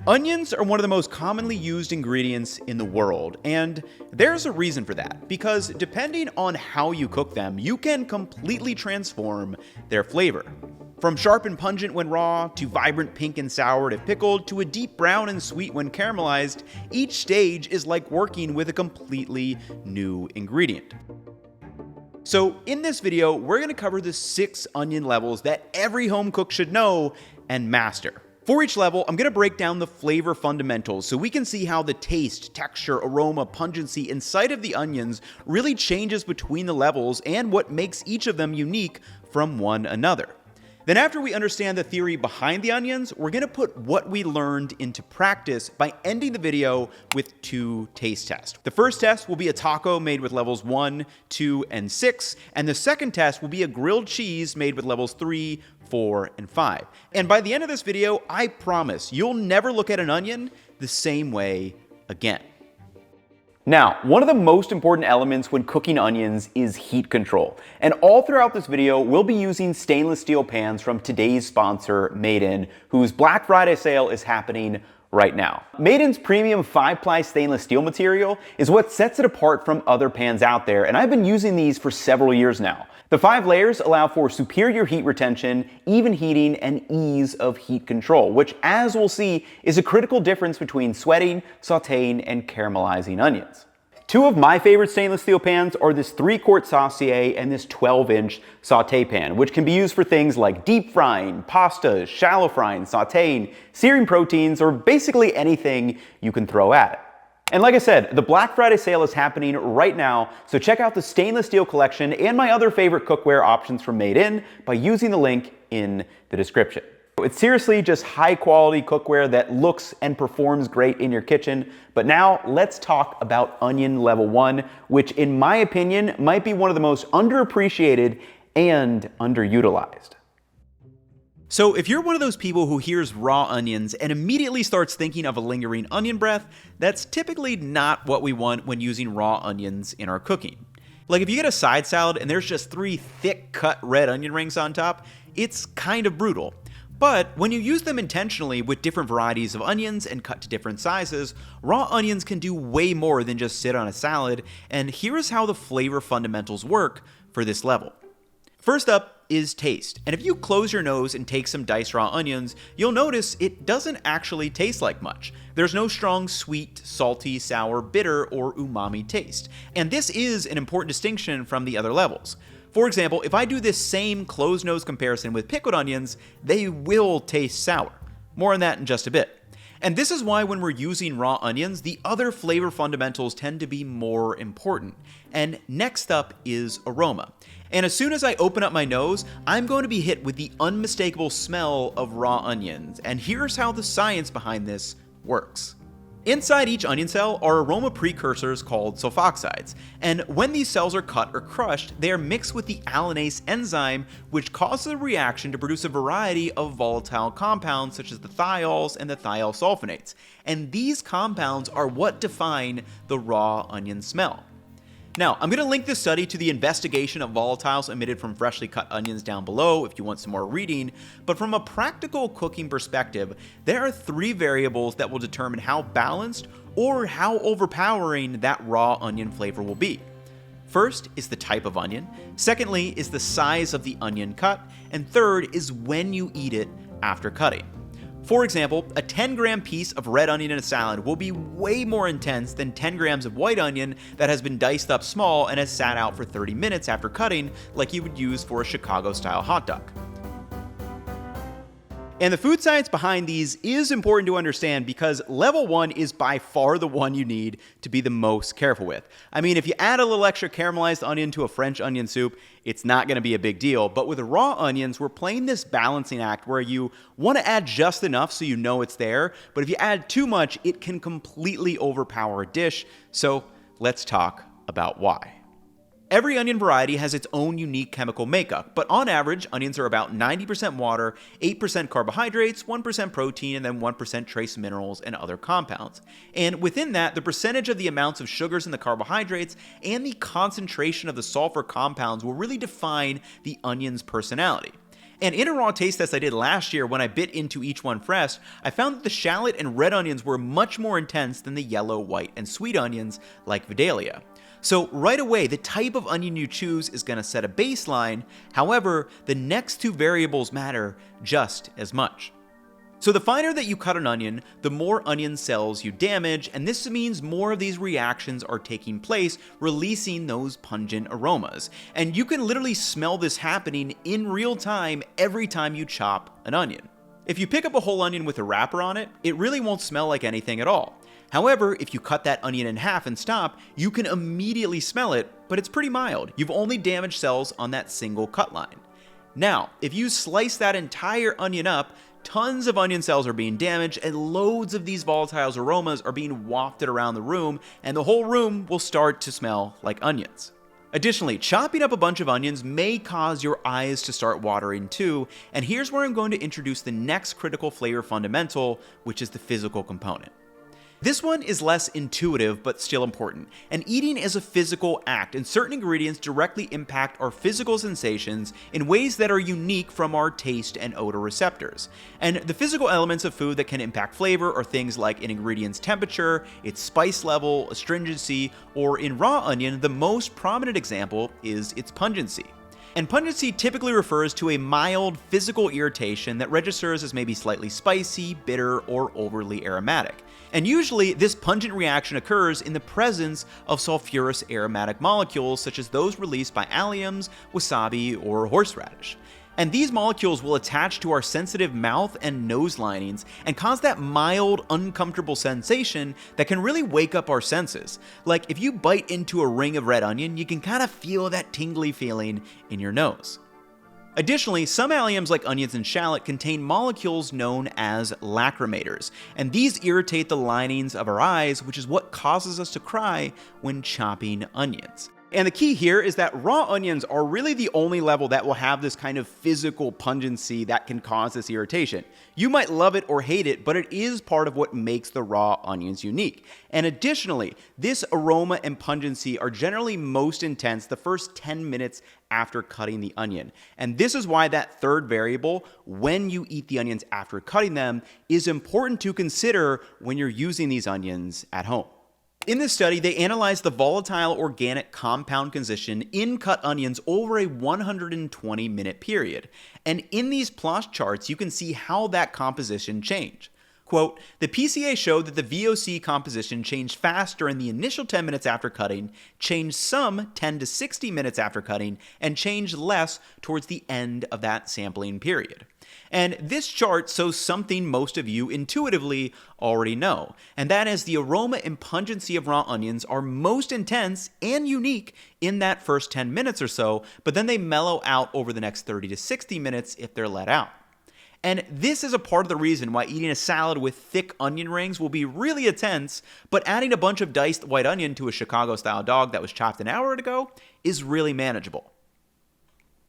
Onions are one of the most commonly used ingredients in the world, and there's a reason for that, because depending on how you cook them, you can completely transform their flavor. From sharp and pungent when raw, to vibrant pink and sour if pickled, to a deep brown and sweet when caramelized, each stage is like working with a completely new ingredient. So in this video, we're going to cover the 6 onion levels that every home cook should know and master. For each level, I'm going to break down the flavor fundamentals so we can see how the taste, texture, aroma, pungency, and sight of the onions really changes between the levels and what makes each of them unique from one another. Then after we understand the theory behind the onions, we're going to put what we learned into practice by ending the video with 2 taste tests. The first test will be a taco made with levels 1, 2, and 6, and the second test will be a grilled cheese made with levels 3, 4, and 5. And by the end of this video, I promise you'll never look at an onion the same way again. Now, one of the most important elements when cooking onions is heat control. And all throughout this video, we'll be using stainless steel pans from today's sponsor, Made In, whose Black Friday sale is happening right now. Made In's premium 5-ply stainless steel material is what sets it apart from other pans out there, and I've been using these for several years now. The 5 layers allow for superior heat retention, even heating, and ease of heat control, which, as we'll see, is a critical difference between sweating, sautéing, and caramelizing onions. 2 of my favorite stainless steel pans are this 3-quart Sautéed and this 12-inch sauté pan, which can be used for things like deep frying, pastas, shallow frying, sautéing, searing proteins, or basically anything you can throw at it. And like I said, the Black Friday sale is happening right now, so check out the stainless steel collection and my other favorite cookware options from Made In by using the link in the description. It's seriously just high quality cookware that looks and performs great in your kitchen. But now let's talk about onion level 1, which in my opinion might be one of the most underappreciated and underutilized. So if you're one of those people who hears raw onions and immediately starts thinking of a lingering onion breath, that's typically not what we want when using raw onions in our cooking. Like if you get a side salad and there's just 3 thick cut red onion rings on top, it's kind of brutal. But when you use them intentionally with different varieties of onions and cut to different sizes, raw onions can do way more than just sit on a salad, and here is how the flavor fundamentals work for this level. First up is taste, and if you close your nose and take some diced raw onions, you'll notice it doesn't actually taste like much. There's no strong sweet, salty, sour, bitter, or umami taste, and this is an important distinction from the other levels. For example, if I do this same closed nose comparison with pickled onions, they will taste sour. More on that in just a bit. And this is why when we're using raw onions, the other flavor fundamentals tend to be more important. And next up is aroma. And as soon as I open up my nose, I'm going to be hit with the unmistakable smell of raw onions. And here's how the science behind this works. Inside each onion cell are aroma precursors called sulfoxides, and when these cells are cut or crushed, they are mixed with the allanase enzyme, which causes a reaction to produce a variety of volatile compounds such as the thiols and the thiosulfonates, and these compounds are what define the raw onion smell. Now, I'm going to link this study to the investigation of volatiles emitted from freshly cut onions down below if you want some more reading, but from a practical cooking perspective, there are 3 variables that will determine how balanced or how overpowering that raw onion flavor will be. First is the type of onion, secondly is the size of the onion cut, and third is when you eat it after cutting. For example, a 10-gram piece of red onion in a salad will be way more intense than 10 grams of white onion that has been diced up small and has sat out for 30 minutes after cutting, like you would use for a Chicago-style hot dog. And the food science behind these is important to understand because level 1 is by far the one you need to be the most careful with. I mean, if you add a little extra caramelized onion to a French onion soup, it's not going to be a big deal. But with raw onions, we're playing this balancing act where you want to add just enough so you know it's there. But if you add too much, it can completely overpower a dish. So let's talk about why. Every onion variety has its own unique chemical makeup, but on average, onions are about 90% water, 8% carbohydrates, 1% protein, and then 1% trace minerals and other compounds. And within that, the percentage of the amounts of sugars in the carbohydrates and the concentration of the sulfur compounds will really define the onion's personality. And in a raw taste test I did last year when I bit into each one fresh, I found that the shallot and red onions were much more intense than the yellow, white, and sweet onions like Vidalia. So right away, the type of onion you choose is going to set a baseline. However, the next two variables matter just as much. So the finer that you cut an onion, the more onion cells you damage, and this means more of these reactions are taking place, releasing those pungent aromas. And you can literally smell this happening in real time every time you chop an onion. If you pick up a whole onion with a wrapper on it, it really won't smell like anything at all. However, if you cut that onion in half and stop, you can immediately smell it, but it's pretty mild. You've only damaged cells on that single cut line. Now, if you slice that entire onion up, tons of onion cells are being damaged and loads of these volatile aromas are being wafted around the room, and the whole room will start to smell like onions. Additionally, chopping up a bunch of onions may cause your eyes to start watering too, and here's where I'm going to introduce the next critical flavor fundamental, which is the physical component. This one is less intuitive, but still important, and eating is a physical act, and certain ingredients directly impact our physical sensations in ways that are unique from our taste and odor receptors. And the physical elements of food that can impact flavor are things like an ingredient's temperature, its spice level, astringency, or in raw onion, the most prominent example is its pungency. And pungency typically refers to a mild physical irritation that registers as maybe slightly spicy, bitter, or overly aromatic. And usually, this pungent reaction occurs in the presence of sulfurous aromatic molecules such as those released by alliums, wasabi, or horseradish. And these molecules will attach to our sensitive mouth and nose linings and cause that mild, uncomfortable sensation that can really wake up our senses. Like if you bite into a ring of red onion, you can kind of feel that tingly feeling in your nose. Additionally, some alliums like onions and shallot contain molecules known as lacrimators, and these irritate the linings of our eyes, which is what causes us to cry when chopping onions. And the key here is that raw onions are really the only level that will have this kind of physical pungency that can cause this irritation. You might love it or hate it, but it is part of what makes the raw onions unique. And additionally, this aroma and pungency are generally most intense the first 10 minutes after cutting the onion. And this is why that third variable, when you eat the onions after cutting them, is important to consider when you're using these onions at home. In this study, they analyzed the volatile organic compound composition in cut onions over a 120-minute period. And in these plot charts, you can see how that composition changed. Quote, the PCA showed that the VOC composition changed faster in the initial 10 minutes after cutting, changed some 10 to 60 minutes after cutting, and changed less towards the end of that sampling period. And this chart shows something most of you intuitively already know, and that is the aroma and pungency of raw onions are most intense and unique in that first 10 minutes or so, but then they mellow out over the next 30 to 60 minutes if they're let out. And this is a part of the reason why eating a salad with thick onion rings will be really intense, but adding a bunch of diced white onion to a Chicago-style dog that was chopped an hour ago is really manageable.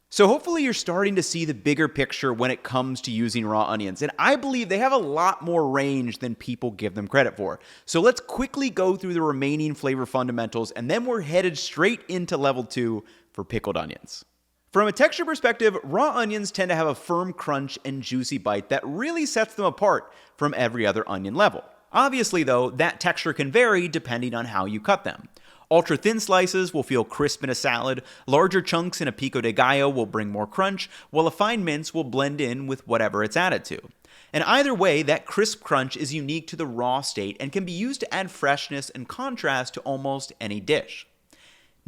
So hopefully you're starting to see the bigger picture when it comes to using raw onions, and I believe they have a lot more range than people give them credit for. So let's quickly go through the remaining flavor fundamentals, and then we're headed straight into level 2 for pickled onions. From a texture perspective, raw onions tend to have a firm crunch and juicy bite that really sets them apart from every other onion level. Obviously though, that texture can vary depending on how you cut them. Ultra thin slices will feel crisp in a salad, larger chunks in a pico de gallo will bring more crunch, while a fine mince will blend in with whatever it's added to. And either way, that crisp crunch is unique to the raw state and can be used to add freshness and contrast to almost any dish.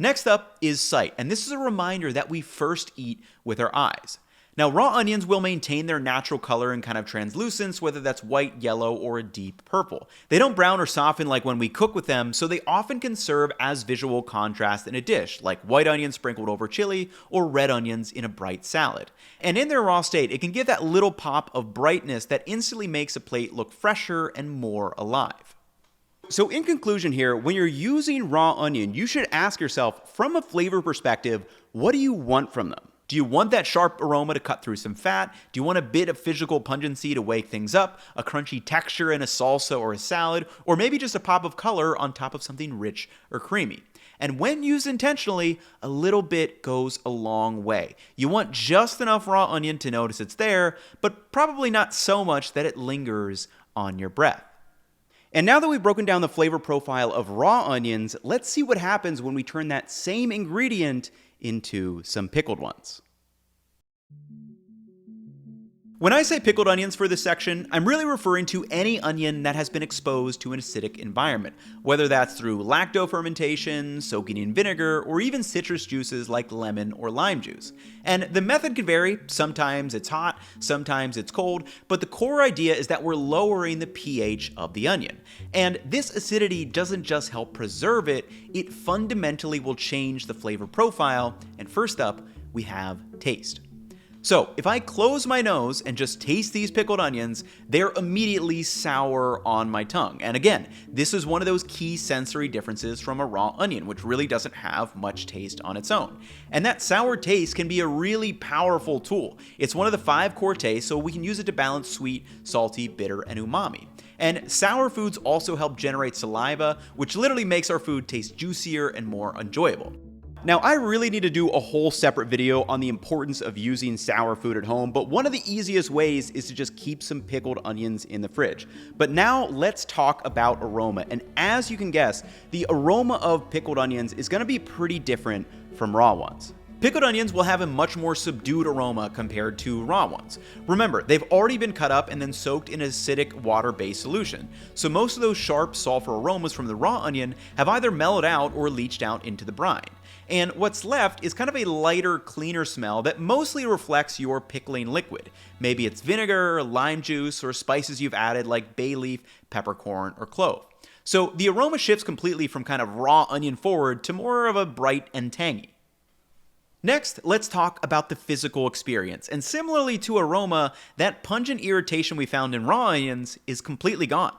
Next up is sight, and this is a reminder that we first eat with our eyes. Now, raw onions will maintain their natural color and kind of translucence, whether that's white, yellow, or a deep purple. They don't brown or soften like when we cook with them, so they often can serve as visual contrast in a dish, like white onions sprinkled over chili or red onions in a bright salad. And in their raw state, it can give that little pop of brightness that instantly makes a plate look fresher and more alive. So in conclusion here, when you're using raw onion, you should ask yourself, from a flavor perspective, what do you want from them? Do you want that sharp aroma to cut through some fat? Do you want a bit of physical pungency to wake things up? A crunchy texture in a salsa or a salad? Or maybe just a pop of color on top of something rich or creamy? And when used intentionally, a little bit goes a long way. You want just enough raw onion to notice it's there, but probably not so much that it lingers on your breath. And now that we've broken down the flavor profile of raw onions, let's see what happens when we turn that same ingredient into some pickled ones. When I say pickled onions for this section, I'm really referring to any onion that has been exposed to an acidic environment, whether that's through lacto fermentation, soaking in vinegar, or even citrus juices like lemon or lime juice. And the method can vary. Sometimes it's hot, sometimes it's cold, but the core idea is that we're lowering the pH of the onion. And this acidity doesn't just help preserve it, it fundamentally will change the flavor profile. And first up, we have taste. So, if I close my nose and just taste these pickled onions, they're immediately sour on my tongue. And again, this is one of those key sensory differences from a raw onion, which really doesn't have much taste on its own. And that sour taste can be a really powerful tool. It's one of the 5 core tastes, so we can use it to balance sweet, salty, bitter, and umami. And sour foods also help generate saliva, which literally makes our food taste juicier and more enjoyable. Now, I really need to do a whole separate video on the importance of using sour food at home, but one of the easiest ways is to just keep some pickled onions in the fridge. But now let's talk about aroma. And as you can guess, the aroma of pickled onions is going to be pretty different from raw ones. Pickled onions will have a much more subdued aroma compared to raw ones. Remember, they've already been cut up and then soaked in an acidic water-based solution, so most of those sharp sulfur aromas from the raw onion have either mellowed out or leached out into the brine. And what's left is kind of a lighter, cleaner smell that mostly reflects your pickling liquid. Maybe it's vinegar, lime juice, or spices you've added like bay leaf, peppercorn, or clove. So the aroma shifts completely from kind of raw onion forward to more of a bright and tangy. Next, let's talk about the physical experience. And similarly to aroma, that pungent irritation we found in raw onions is completely gone.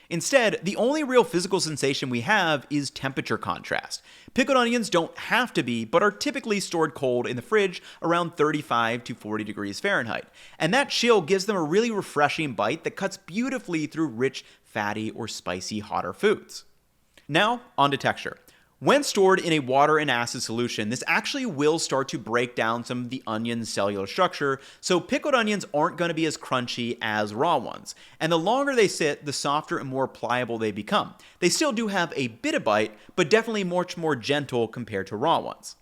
Instead, the only real physical sensation we have is temperature contrast. Pickled onions don't have to be, but are typically stored cold in the fridge around 35 to 40 degrees Fahrenheit. And that chill gives them a really refreshing bite that cuts beautifully through rich, fatty, or spicy hotter foods. Now, on to texture. When stored in a water and acid solution, this actually will start to break down some of the onion's cellular structure, so pickled onions aren't going to be as crunchy as raw ones. And the longer they sit, the softer and more pliable they become. They still do have a bit of bite, but definitely much more gentle compared to raw ones.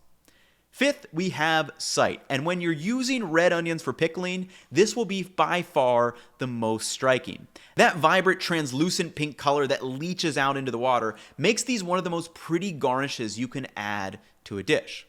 Fifth, we have sight, and when you're using red onions for pickling, this will be by far the most striking. That vibrant, translucent pink color that leaches out into the water makes these one of the most pretty garnishes you can add to a dish.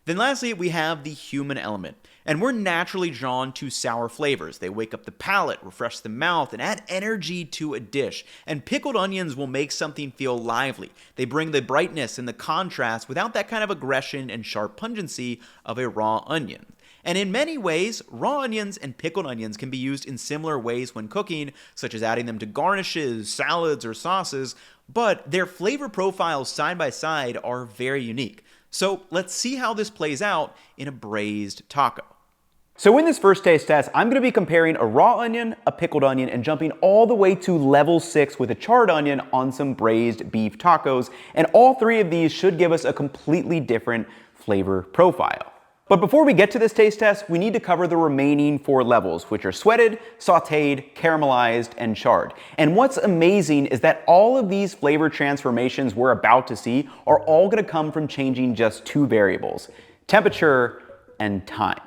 Then lastly, we have the human element, and we're naturally drawn to sour flavors. They wake up the palate, refresh the mouth, and add energy to a dish. And pickled onions will make something feel lively. They bring the brightness and the contrast without that kind of aggression and sharp pungency of a raw onion. And in many ways, raw onions and pickled onions can be used in similar ways when cooking, such as adding them to garnishes, salads, or sauces, but their flavor profiles side by side are very unique. So let's see how this plays out in a braised taco. So in this first taste test, I'm going to be comparing a raw onion, a pickled onion, and jumping all the way to level 6 with a charred onion on some braised beef tacos. And all 3 of these should give us a completely different flavor profile. But before we get to this taste test, we need to cover the remaining 4 levels, which are sweated, sautéed, caramelized, and charred. And what's amazing is that all of these flavor transformations we're about to see are all going to come from changing just 2 variables: temperature and time.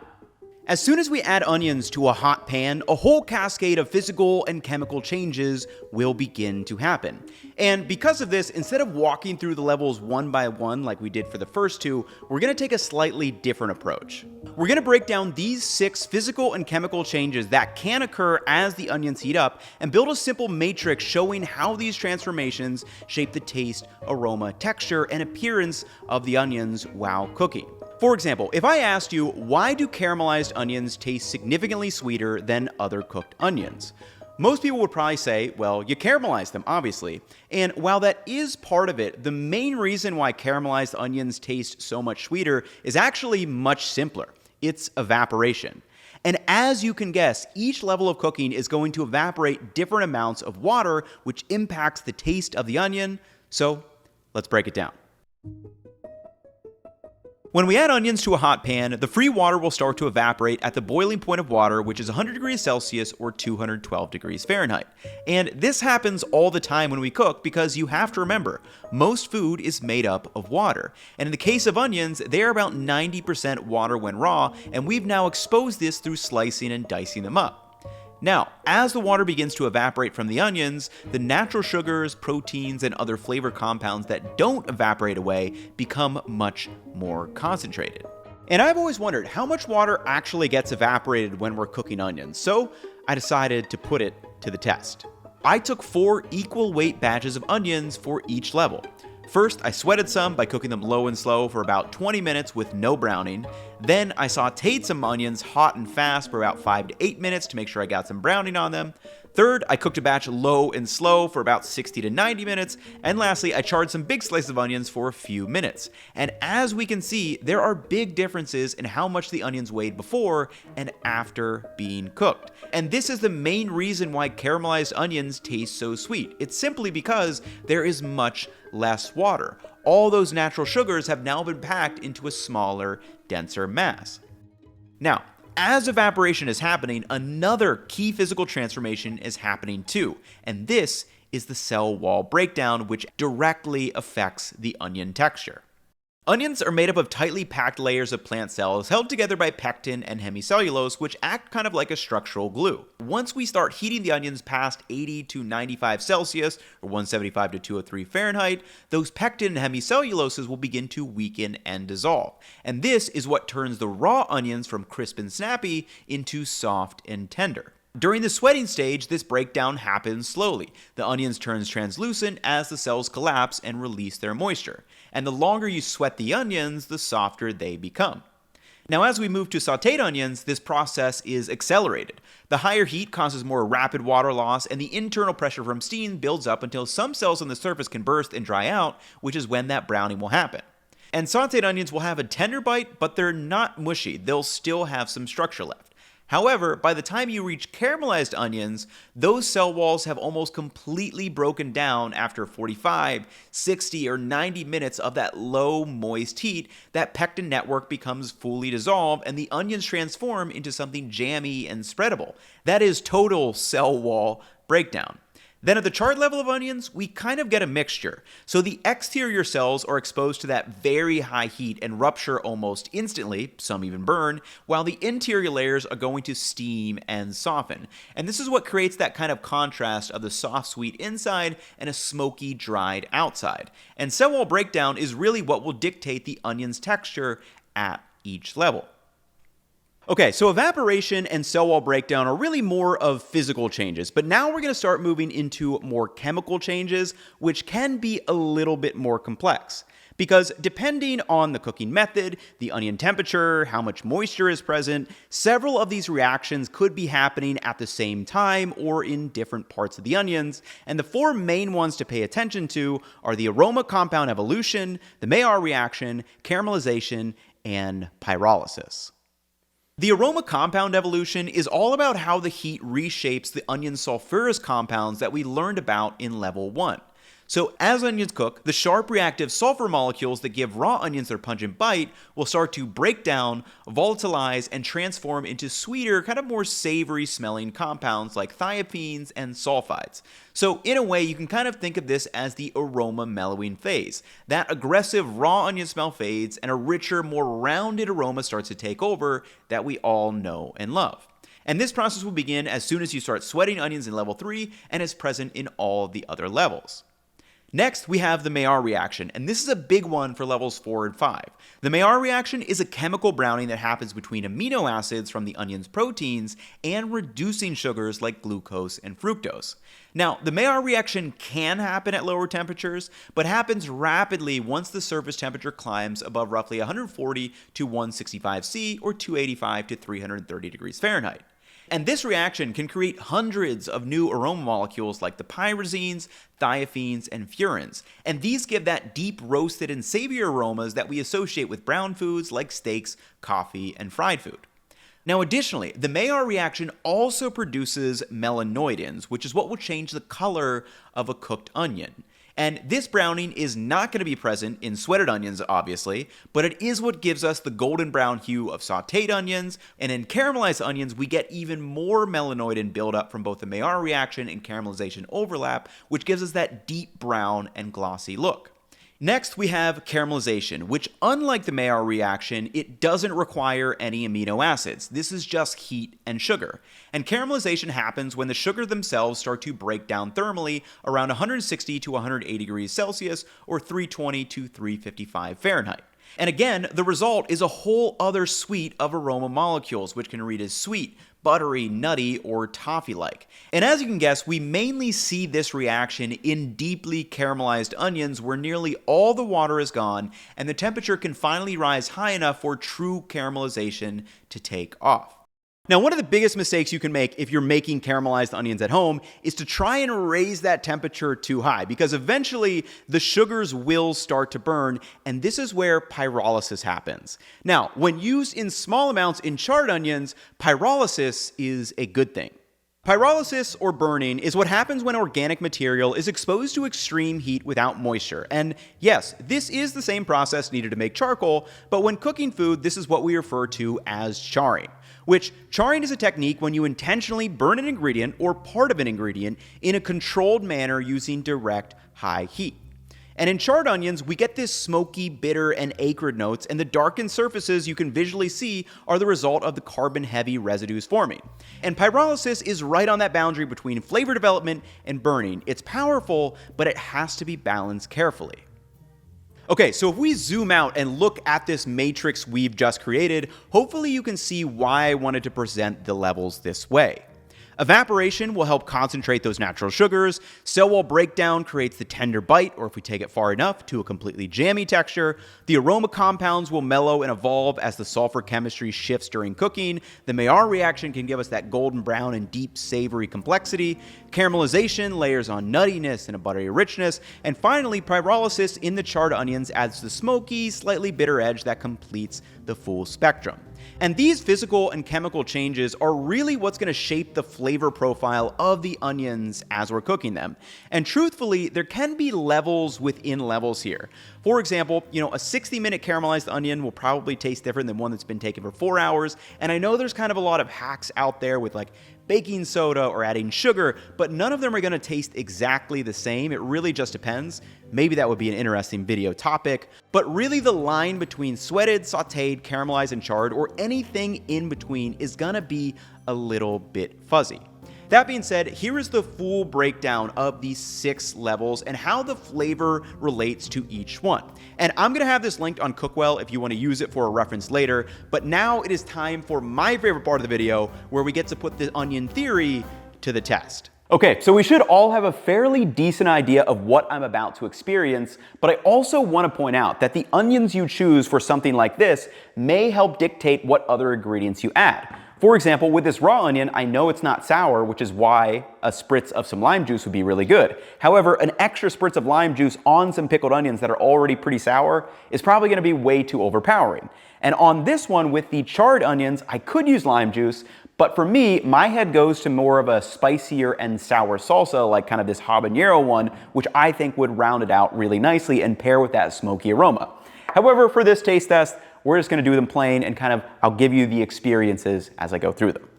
As soon as we add onions to a hot pan, a whole cascade of physical and chemical changes will begin to happen. And because of this, instead of walking through the levels one by one like we did for the first 2, we're going to take a slightly different approach. We're going to break down these 6 physical and chemical changes that can occur as the onions heat up and build a simple matrix showing how these transformations shape the taste, aroma, texture, and appearance of the onions while cooking. For example, if I asked you, why do caramelized onions taste significantly sweeter than other cooked onions? Most people would probably say, well, you caramelize them, obviously. And while that is part of it, the main reason why caramelized onions taste so much sweeter is actually much simpler. It's evaporation. And as you can guess, each level of cooking is going to evaporate different amounts of water, which impacts the taste of the onion. So let's break it down. When we add onions to a hot pan, the free water will start to evaporate at the boiling point of water, which is 100 degrees Celsius or 212 degrees Fahrenheit. And this happens all the time when we cook because you have to remember, most food is made up of water. And in the case of onions, they are about 90% water when raw, and we've now exposed this through slicing and dicing them up. Now, as the water begins to evaporate from the onions, the natural sugars, proteins, and other flavor compounds that don't evaporate away become much more concentrated. And I've always wondered how much water actually gets evaporated when we're cooking onions, so I decided to put it to the test. I took 4 equal weight batches of onions for each level. First, I sweated some by cooking them low and slow for about 20 minutes with no browning. Then I sautéed some onions hot and fast for about 5 to 8 minutes to make sure I got some browning on them. Third, I cooked a batch low and slow for about 60 to 90 minutes. And lastly, I charred some big slices of onions for a few minutes. And as we can see, there are big differences in how much the onions weighed before and after being cooked. And this is the main reason why caramelized onions taste so sweet. It's simply because there is much less water. All those natural sugars have now been packed into a smaller, denser mass. Now, as evaporation is happening, another key physical transformation is happening too, and this is the cell wall breakdown, which directly affects the onion texture. Onions are made up of tightly packed layers of plant cells held together by pectin and hemicellulose, which act kind of like a structural glue. Once we start heating the onions past 80 to 95 Celsius, or 175 to 203 Fahrenheit, those pectin and hemicelluloses will begin to weaken and dissolve. And this is what turns the raw onions from crisp and snappy into soft and tender. During the sweating stage, this breakdown happens slowly. The onions turn translucent as the cells collapse and release their moisture. And the longer you sweat the onions, the softer they become. Now, as we move to sautéed onions, this process is accelerated. The higher heat causes more rapid water loss, and the internal pressure from steam builds up until some cells on the surface can burst and dry out, which is when that browning will happen. And sautéed onions will have a tender bite, but they're not mushy. They'll still have some structure left. However, by the time you reach caramelized onions, those cell walls have almost completely broken down after 45, 60, or 90 minutes of that low, moist heat. That pectin network becomes fully dissolved, and the onions transform into something jammy and spreadable. That is total cell wall breakdown. Then at the charred level of onions, we kind of get a mixture. So the exterior cells are exposed to that very high heat and rupture almost instantly, some even burn, while the interior layers are going to steam and soften. And this is what creates that kind of contrast of the soft, sweet inside and a smoky, dried outside. And cell wall breakdown is really what will dictate the onion's texture at each level. Okay, so evaporation and cell wall breakdown are really more of physical changes, but now we're going to start moving into more chemical changes, which can be a little bit more complex. Because depending on the cooking method, the onion temperature, how much moisture is present, several of these reactions could be happening at the same time or in different parts of the onions, and the 4 main ones to pay attention to are the aroma compound evolution, the Maillard reaction, caramelization, and pyrolysis. The aroma compound evolution is all about how the heat reshapes the onion's sulfurous compounds that we learned about in level 1. So as onions cook, the sharp reactive sulfur molecules that give raw onions their pungent bite will start to break down, volatilize, and transform into sweeter, kind of more savory smelling compounds like thiophene and sulfides. So in a way, you can kind of think of this as the aroma mellowing phase. That aggressive raw onion smell fades and a richer, more rounded aroma starts to take over that we all know and love. And this process will begin as soon as you start sweating onions in level 3 and is present in all the other levels. Next, we have the Maillard reaction, and this is a big one for levels 4 and 5. The Maillard reaction is a chemical browning that happens between amino acids from the onion's proteins and reducing sugars like glucose and fructose. Now, the Maillard reaction can happen at lower temperatures, but happens rapidly once the surface temperature climbs above roughly 140 to 165 C or 285 to 330 degrees Fahrenheit. And this reaction can create hundreds of new aroma molecules like the pyrazines, thiophenes, and furans. And these give that deep roasted and savory aromas that we associate with brown foods like steaks, coffee, and fried food. Now additionally, the Maillard reaction also produces melanoidins, which is what will change the color of a cooked onion. And this browning is not going to be present in sweated onions, obviously, but it is what gives us the golden brown hue of sauteed onions. And in caramelized onions, we get even more melanoidin buildup from both the Maillard reaction and caramelization overlap, which gives us that deep brown and glossy look. Next, we have caramelization, which, unlike the Maillard reaction, it doesn't require any amino acids. This is just heat and sugar. And caramelization happens when the sugar themselves start to break down thermally around 160 to 180 degrees Celsius or 320 to 355 Fahrenheit. And again, the result is a whole other suite of aroma molecules, which can read as sweet, buttery, nutty, or toffee-like. And as you can guess, we mainly see this reaction in deeply caramelized onions where nearly all the water is gone and the temperature can finally rise high enough for true caramelization to take off. Now, one of the biggest mistakes you can make if you're making caramelized onions at home is to try and raise that temperature too high, because eventually the sugars will start to burn, and this is where pyrolysis happens. Now, when used in small amounts in charred onions, pyrolysis is a good thing. Pyrolysis, or burning, is what happens when organic material is exposed to extreme heat without moisture. And yes, this is the same process needed to make charcoal, but when cooking food, this is what we refer to as charring. Which, charring is a technique when you intentionally burn an ingredient or part of an ingredient in a controlled manner using direct high heat. And in charred onions, we get this smoky, bitter, and acrid notes, and the darkened surfaces you can visually see are the result of the carbon-heavy residues forming. And pyrolysis is right on that boundary between flavor development and burning. It's powerful, but it has to be balanced carefully. Okay, so if we zoom out and look at this matrix we've just created, hopefully you can see why I wanted to present the levels this way. Evaporation will help concentrate those natural sugars. Cell wall breakdown creates the tender bite, or if we take it far enough, to a completely jammy texture. The aroma compounds will mellow and evolve as the sulfur chemistry shifts during cooking. The Maillard reaction can give us that golden brown and deep savory complexity. Caramelization layers on nuttiness and a buttery richness. And finally, pyrolysis in the charred onions adds the smoky, slightly bitter edge that completes the full spectrum. And these physical and chemical changes are really what's going to shape the flavor profile of the onions as we're cooking them. And truthfully, there can be levels within levels here. For example, a 60-minute caramelized onion will probably taste different than one that's been taken for 4 hours. And I know there's kind of a lot of hacks out there with like baking soda or adding sugar, but none of them are going to taste exactly the same. It really just depends. Maybe that would be an interesting video topic. But really the line between sweated, sauteed, caramelized, and charred, or anything in between, is going to be a little bit fuzzy. That being said, here is the full breakdown of these 6 levels and how the flavor relates to each one. And I'm going to have this linked on Cookwell if you want to use it for a reference later, but now it is time for my favorite part of the video, where we get to put the onion theory to the test. Okay, so we should all have a fairly decent idea of what I'm about to experience, but I also want to point out that the onions you choose for something like this may help dictate what other ingredients you add. For example, with this raw onion, I know it's not sour, which is why a spritz of some lime juice would be really good. However, an extra spritz of lime juice on some pickled onions that are already pretty sour is probably going to be way too overpowering. And on this one with the charred onions, I could use lime juice, but for me, my head goes to more of a spicier and sour salsa, like kind of this habanero one, which I think would round it out really nicely and pair with that smoky aroma. However, for this taste test, we're just going to do them plain, and kind of I'll give you the experiences as I go through them.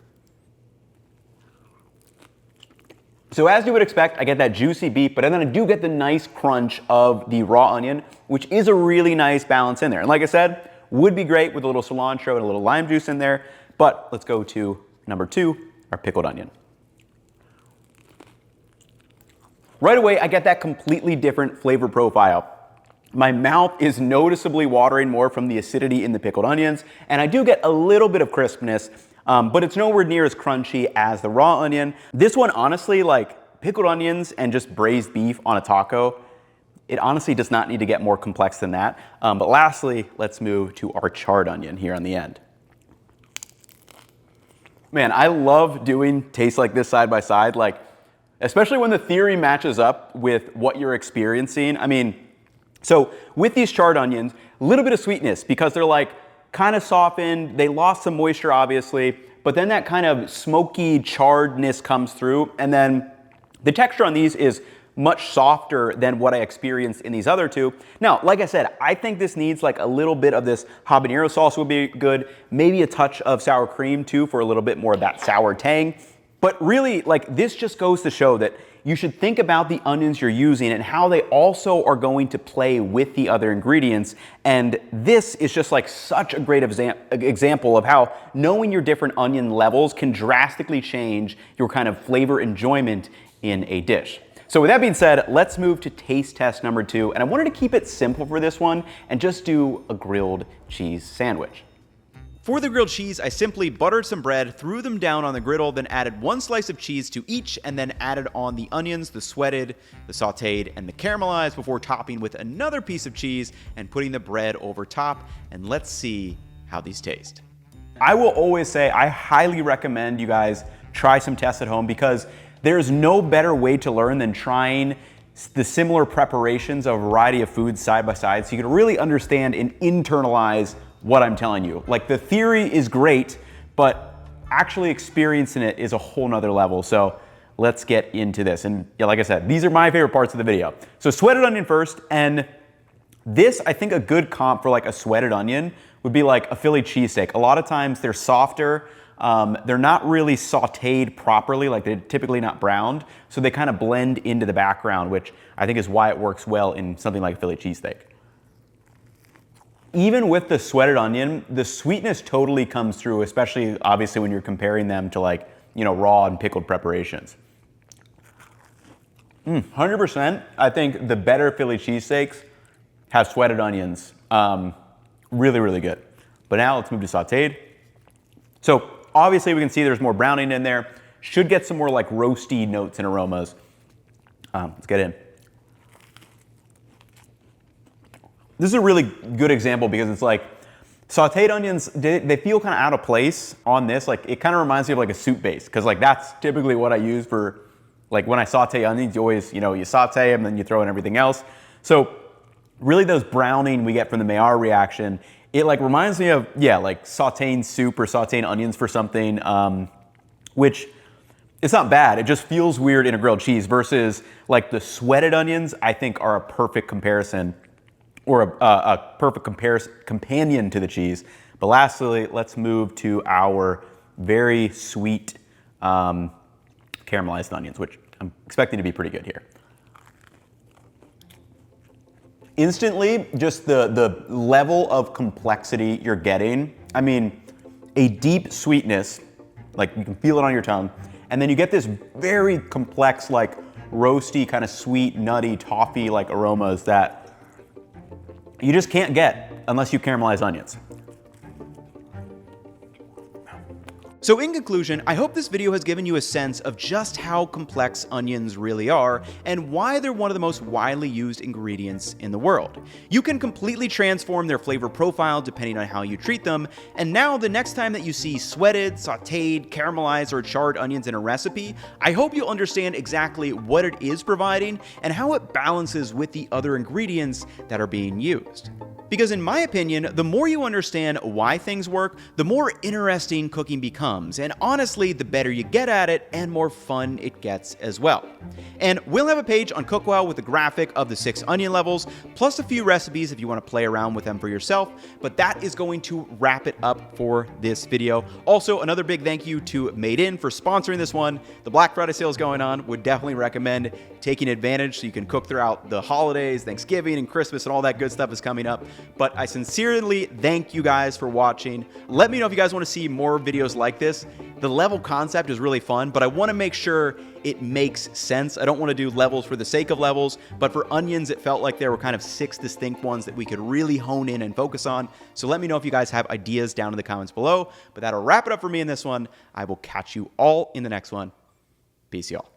So as you would expect, I get that juicy beef, but then I do get the nice crunch of the raw onion, which is a really nice balance in there. And like I said, would be great with a little cilantro and a little lime juice in there. But let's go to number 2, our pickled onion. Right away, I get that completely different flavor profile. My mouth is noticeably watering more from the acidity in the pickled onions, and I do get a little bit of crispness, but it's nowhere near as crunchy as the raw onion. This one, honestly, like pickled onions and just braised beef on a taco, it honestly does not need to get more complex than that. But lastly, let's move to our charred onion here on the end. Man, I love doing tastes like this side by side, especially when the theory matches up with what you're experiencing. I mean, so with these charred onions, a little bit of sweetness because they're kind of softened. They lost some moisture, obviously, but then that kind of smoky charredness comes through. And then the texture on these is much softer than what I experienced in these other two. Now, like I said, I think this needs like a little bit of this habanero sauce would be good. Maybe a touch of sour cream too for a little bit more of that sour tang. But really, like, this just goes to show that you should think about the onions you're using and how they also are going to play with the other ingredients. And this is just like such a great example of how knowing your different onion levels can drastically change your kind of flavor enjoyment in a dish. So with that being said, let's move to taste test number 2. And I wanted to keep it simple for this one and just do a grilled cheese sandwich. For the grilled cheese, I simply buttered some bread, threw them down on the griddle, then added 1 slice of cheese to each, and then added on the onions, the sweated, the sauteed, and the caramelized before topping with another piece of cheese and putting the bread over top. And let's see how these taste. I will always say I highly recommend you guys try some tests at home because there's no better way to learn than trying the similar preparations of a variety of foods side by side so you can really understand and internalize what I'm telling you. Like, the theory is great, but actually experiencing it is a whole nother level. So let's get into this. And yeah, like I said, these are my favorite parts of the video. So sweated onion first, and this, I think a good comp for like a sweated onion would be like a Philly cheesesteak. A lot of times they're softer, they're not really sauteed properly, like they're typically not browned, so they kind of blend into the background, which I think is why it works well in something like Philly cheesesteak. Even with the sweated onion, the sweetness totally comes through, especially obviously when you're comparing them to like, you know, raw and pickled preparations. 100%, I think the better Philly cheesesteaks have sweated onions. Really, really good. But now let's move to sauteed. So obviously we can see there's more browning in there. Should get some more like roasty notes and aromas. Let's get in. This is a really good example because it's like sauteed onions, they feel kind of out of place on this. Like, it kind of reminds me of like a soup base because like that's typically what I use for like when I saute onions. You always, you know, you saute them, then you throw in everything else. So really those browning we get from the Maillard reaction, it like reminds me of, yeah, like sauteing soup or sauteing onions for something, which it's not bad. It just feels weird in a grilled cheese versus like the sweated onions, I think are a perfect comparison or a perfect companion to the cheese. But lastly, let's move to our very sweet caramelized onions, which I'm expecting to be pretty good here. Instantly, just the level of complexity you're getting. I mean, a deep sweetness, like you can feel it on your tongue, and then you get this very complex, like roasty, kind of sweet, nutty, toffee like aromas that you just can't get unless you caramelize onions. So in conclusion, I hope this video has given you a sense of just how complex onions really are and why they're one of the most widely used ingredients in the world. You can completely transform their flavor profile depending on how you treat them, and now the next time that you see sweated, sauteed, caramelized, or charred onions in a recipe, I hope you'll understand exactly what it is providing and how it balances with the other ingredients that are being used. Because in my opinion, the more you understand why things work, the more interesting cooking becomes, and honestly, the better you get at it and more fun it gets as well. And we'll have a page on Cookwell with a graphic of the 6 onion levels, plus a few recipes if you want to play around with them for yourself, but that is going to wrap it up for this video. Also, another big thank you to Made In for sponsoring this one. The Black Friday sale is going on, would definitely recommend taking advantage so you can cook throughout the holidays, Thanksgiving and Christmas and all that good stuff is coming up. But I sincerely thank you guys for watching. Let me know if you guys want to see more videos like this. The level concept is really fun, but I want to make sure it makes sense. I don't want to do levels for the sake of levels, but for onions, it felt like there were kind of 6 distinct ones that we could really hone in and focus on. So let me know if you guys have ideas down in the comments below, but that'll wrap it up for me in this one. I will catch you all in the next one. Peace, y'all.